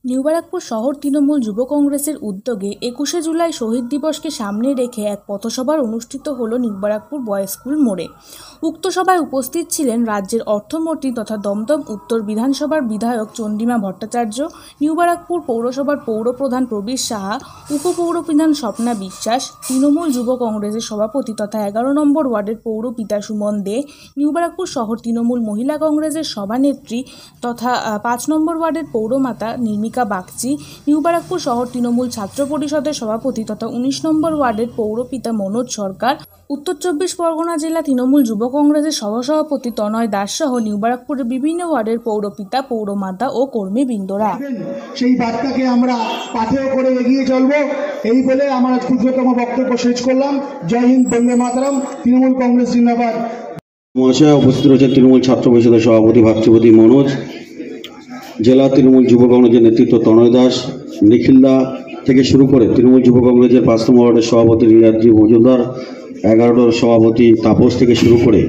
New Barrackpore শহর তৃণমূল যুব কংগ্রেসের উদ্যোগে ২১শে জুলাই শহীদ দিবসকে সামনে রেখে এক পথসভা অনুষ্ঠিত হল নিউ ব্যারাকপুর বয়েজ স্কুল মোড়ে। উক্ত সভায় উপস্থিত ছিলেন রাজ্যের অর্থমন্ত্রী তথা দমদম উত্তর বিধানসভার বিধায়ক চন্দ্রিমা ভট্টাচার্য, নিউ ব্যারাকপুর পৌরসভার পৌরপ্রধান প্রবীর সাহা, উপপৌরপ্রধান স্বপ্না বিশ্বাস, তৃণমূল যুব কংগ্রেসের সভাপতি তথা ১১ নম্বর ওয়ার্ডের পৌরপিতা সুমন দে, নিউ ব্যারাকপুর শহর তৃণমূল মহিলা কংগ্রেসের সভানেত্রী তথা ৫ নম্বর ওয়ার্ডের পৌরমাতা নির্মিকা বাগচি, নিউ ব্যারাকপুর শহর তৃণমূল ছাত্র পরিষদের সভাপতি তথা ১৯ নম্বর ওয়ার্ডের পৌরপিতা মনোজ সরকার, উত্তর ২৪ পরগনা জেলা তৃণমূল যুব কংগ্রেসের সহসভাপতি তনয় দাস সহ নিউ ব্যারাকপুরের বিভিন্ন ওয়ার্ডের পৌরপিতা, পৌরমাতা ও কর্মীবৃন্দরা। সেই বার্তাকে আমরা পাথেয় করে এগিয়ে চলব, এই বলে আমার ক্ষুদ্রতম বক্তব্য শেষ করলাম। জয় হিন্দ, বন্দে মাতরম, তৃণমূল কংগ্রেস জিন্দাবাদ। মহাশয় উপস্থিত রয়েছেন তৃণমূল ছাত্র পরিষদের সভাপতি ভাতৃপতি মনোজ, জেলা তৃণমূল যুব কংগ্রেসের নেতৃত্ব তনয় দাস, নিখিলদা থেকে শুরু করে তৃণমূল যুব কংগ্রেসের ৫ নম্বর ওয়ার্ডের সভাপতি রিয়াজি মজুমদার, ১১ সভাপতি তাপস থেকে শুরু করে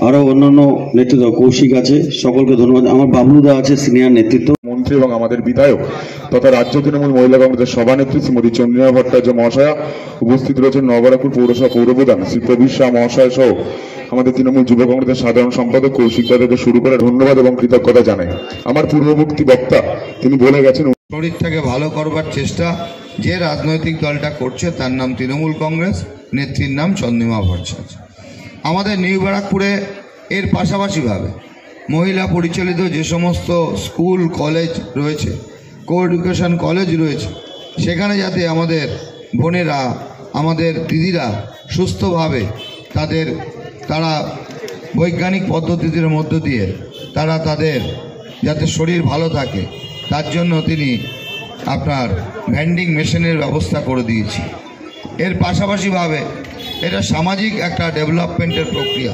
আরও অন্যান্য নেতৃত্ব কৌশিক আছে, সকলকে ধন্যবাদ। আমার বাবলুদা আছে সিনিয়র নেতৃত্ব মন্ত্রী এবং আমাদের বিধায়ক তথা রাজ্য তৃণমূল মহিলা কংগ্রেসের সভানেত্রী শ্রীমতী চন্দ্রিমা ভট্টাচার্য মহাশয়া, উপস্থিত রয়েছেন নবরাকপুর পৌরসভা পৌরপ্রধান শ্রী প্রবীর শাহ মহাশয় সহ আমাদের তৃণমূল যুব কংগ্রেসের সাধারণ সম্পাদক কৌশিক দা থেকে শুরু করে ধন্যবাদ এবং কৃতজ্ঞতা জানাই। আমার পূর্ববর্তী বক্তা তিনি বলে গেছেন শরীরটাকে ভালো করবার চেষ্টা যে রাজনৈতিক দলটা করছে তার নাম তৃণমূল কংগ্রেস, নেত্রীর নাম চন্দ্রিমা ভট্টাচার্য। আমাদের নিউ ব্যারাকপুরে এর পাশাপাশিভাবে মহিলা পরিচালিত যে সমস্ত স্কুল কলেজ রয়েছে, কো এডুকেশন কলেজ রয়েছে, সেখানে যাতে আমাদের বোনেরা, আমাদের দিদিরা সুস্থভাবে তারা বৈজ্ঞানিক পদ্ধতির মধ্য দিয়ে তাদের যাতে শরীর ভালো থাকে তার জন্য তিনি আপনার ভেন্ডিং মেশিনের ব্যবস্থা করে দিয়েছি। এর পাশাপাশিভাবে এটা সামাজিক একটা ডেভেলপমেন্টের প্রক্রিয়া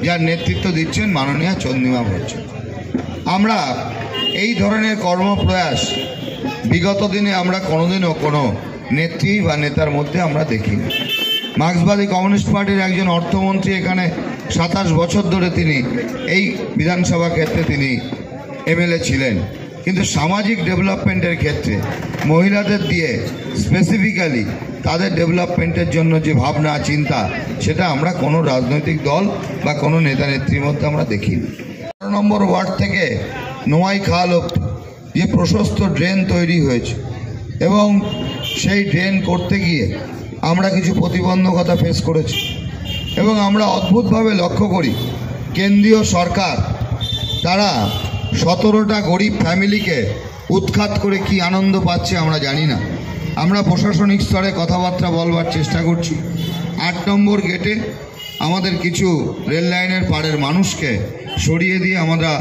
যার নেতৃত্ব দিচ্ছেন মাননীয় চন্দ্রিমা ভট্টাচার্য। আমরা এই ধরনের কর্মপ্রয়াস বিগত দিনে আমরা কোনোদিনও কোনো নেত্রী বা নেতার মধ্যে আমরা দেখিনি। মার্ক্সবাদী কমিউনিস্ট পার্টির একজন অর্থমন্ত্রী এখানে ২৭ বছর ধরে তিনি এই বিধানসভা ক্ষেত্রে তিনি এমএলএ ছিলেন, কিন্তু সামাজিক ডেভেলপমেন্টের ক্ষেত্রে মহিলাদের দিয়ে স্পেসিফিক্যালি তাদের ডেভেলপমেন্টের জন্য যে ভাবনা চিন্তা সেটা আমরা কোনো রাজনৈতিক দল বা কোনো নেতা নেত্রীর মধ্যে আমরা দেখিনি। ১২ নম্বর ওয়ার্ড থেকে নোয়াইখাল অবধি যে প্রশস্ত ড্রেন তৈরি হয়েছে এবং সেই ড্রেন করতে গিয়ে আমরা কিছু প্রতিবন্ধকতা ফেস করেছি এবং আমরা অদ্ভুতভাবে লক্ষ্য করি কেন্দ্রীয় সরকার তারা ১৭টা গরিব ফ্যামিলিকে উৎখাত করে কি আনন্দ পাচ্ছে আমরা জানি না। আমরা প্রশাসনিক স্তরে কথাবার্তা বলবার চেষ্টা করছি। ৮ নম্বর গেটে আমাদের কিছু রেল লাইনের পাড়ের মানুষকে সরিয়ে দিয়ে আমরা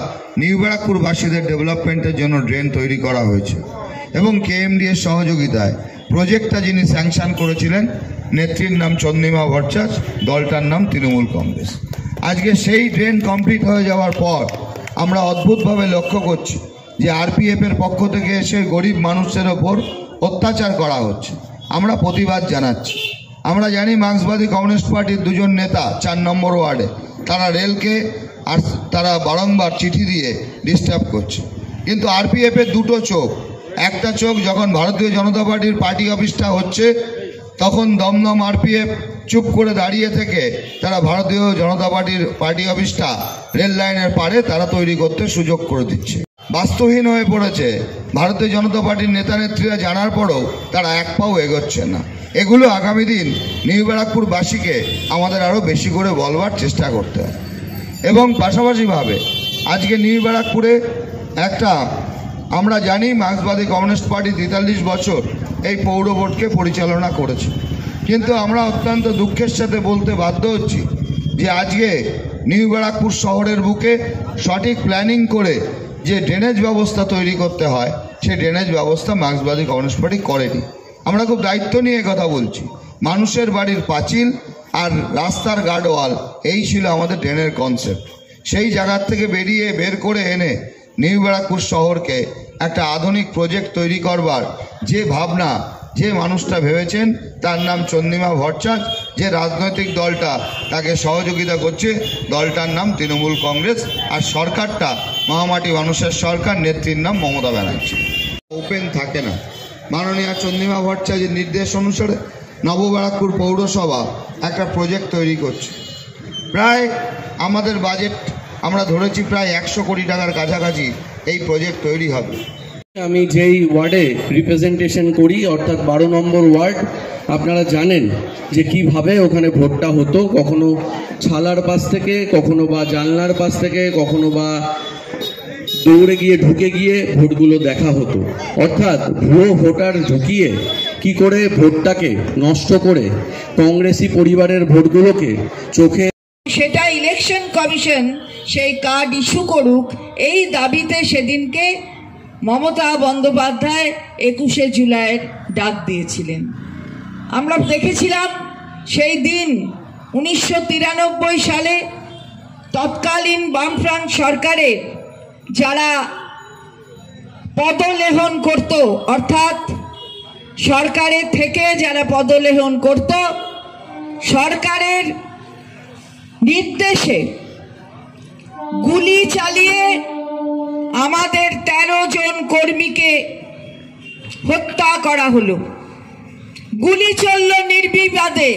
নিউ ব্যারাকপুরবাসীদের ডেভেলপমেন্টের জন্য ড্রেন তৈরি করা হয়েছে এবং কেএমডিএর সহযোগিতায় প্রজেক্টটা যিনি স্যাংশন করেছিলেন নেত্রীর নাম চন্দ্রিমা ভট্টাচার্য, দলটার নাম তৃণমূল কংগ্রেস। আজকে সেই ড্রেন কমপ্লিট হয়ে যাওয়ার পর আমরা অদ্ভুতভাবে লক্ষ্য করছি যে আরপিএফের পক্ষ থেকে এসে গরিব মানুষের ওপর অত্যাচার করা হচ্ছে। আমরা প্রতিবাদ জানাচ্ছি। আমরা জানি মার্ক্সবাদী কমিউনিস্ট পার্টির দুজন নেতা ৪ নম্বর ওয়ার্ডে তারা রেলকে আর তারা বারংবার চিঠি দিয়ে ডিস্টার্ব করছে, কিন্তু আরপিএফের দুটো চোখ, একটা চোখ যখন ভারতীয় জনতা পার্টির পার্টি অফিসটা হচ্ছে তখন দমদম আরপিএফ চুপ করে দাঁড়িয়ে থেকে তারা ভারতীয় জনতা পার্টির পার্টি অফিসটা রেল লাইনের পাড়ে তারা তৈরি করতে সুযোগ করে দিচ্ছে। বাস্তুহীন হয়ে পড়েছে। ভারতীয় জনতা পার্টির নেতা নেত্রীরা জানার পরও তারা এক পাও এগোচ্ছে না। এগুলো আগামী দিন নিউ ব্যারাকপুরবাসীকে আমাদের আরও বেশি করে বলবার চেষ্টা করতে হবে এবং পাশাপাশিভাবে আজকে নিউ ব্যারাকপুরে একটা আমরা জানি মার্ক্সবাদী কমিউনিস্ট পার্টি ৪৩ বছর এই পৌর বোর্ডকে পরিচালনা করেছে, কিন্তু আমরা অত্যন্ত দুঃখের সাথে বলতে বাধ্য হচ্ছি যে আজকে নিউ ব্যারাকপুর শহরের বুকে সঠিক প্ল্যানিং করে যে ড্রেনেজ ব্যবস্থা তৈরি করতে হয় সেই ড্রেনেজ ব্যবস্থা মার্ক্সবাদী কমিউনিস্ট পার্টি করেনি। আমরা খুব দায়িত্ব নিয়ে কথা বলছি। মানুষের বাড়ির পাঁচিল আর রাস্তার গার্ডওয়াল এই ছিল আমাদের ড্রেনের কনসেপ্ট। সেই জায়গার থেকে বের করে এনে নিউ ব্যারাকপুর শহরকে একটা আধুনিক প্রজেক্ট তৈরি করবার যে ভাবনা যে মানুষটা ভেবেছেন তার নাম চন্দ্রিমা ভট্টাচার্য, যে রাজনৈতিক দলটা তাকে সহযোগিতা করছে দলটার নাম তৃণমূল কংগ্রেস, আর সরকারটা মহামাটি মানুষের সরকার, নেত্রীর নাম মমতা ব্যানার্জি। ওপেন থাকে না। মাননীয় চন্দ্রিমা ভট্টাচার্যের নির্দেশ অনুসারে নবব্যারাকপুর পৌরসভা একটা প্রজেক্ট তৈরি করছে। প্রায় আমাদের বাজেট আমরা ধরেছি প্রায় 100 কোটি টাকার কাছাকাছি এই প্রজেক্ট তৈরি হবে। আমি যেই ওয়ার্ডে রিপ্রেজেন্টেশন করি অর্থাৎ 12 নম্বর ওয়ার্ড, আপনারা জানেন যে কিভাবে ওখানে ভোটটা হতো, কখনো ছালার পাশ থেকে, কখনো বা জানলার পাশ থেকে, কখনো বা দৌড়ে গিয়ে ঢুকে গিয়ে ভোটগুলো দেখা হতো। অর্থাৎ ভুয়ো ভোটার ঢুকিয়ে কি করে ভোটটাকে নষ্ট করে কংগ্রেসি পরিবারের ভোটগুলোকে চোখে, সেটা ইলেকশন কমিশন সেই কার্ড ইস্যু করুক, এই দাবিতে সেদিনকে মমতা বন্দ্যোপাধ্যায় 21শে জুলাইয়ের ডাক দিয়েছিলেন। আমরা দেখেছিলাম সেই দিন 1993 সালে তৎকালীন বামফ্রন্ট সরকারে যারা পদলেহন করত, অর্থাৎ সরকারের থেকে যারা পদলেহন করত, সরকারের নির্দেশে গুলি চালিয়ে আমাদের 13 জন কর্মীকে হত্যা করা হলো। গুলি চলল নির্বিবাদে,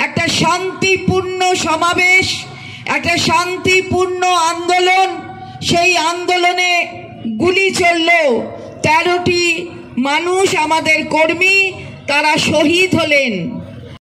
একটা শান্তিপূর্ণ সমাবেশ, একটা শান্তিপূর্ণ আন্দোলন, সেই আন্দোলনে গুলি চলল। 13টি মানুষ আমাদের কর্মী তারা শহীদ হলেন।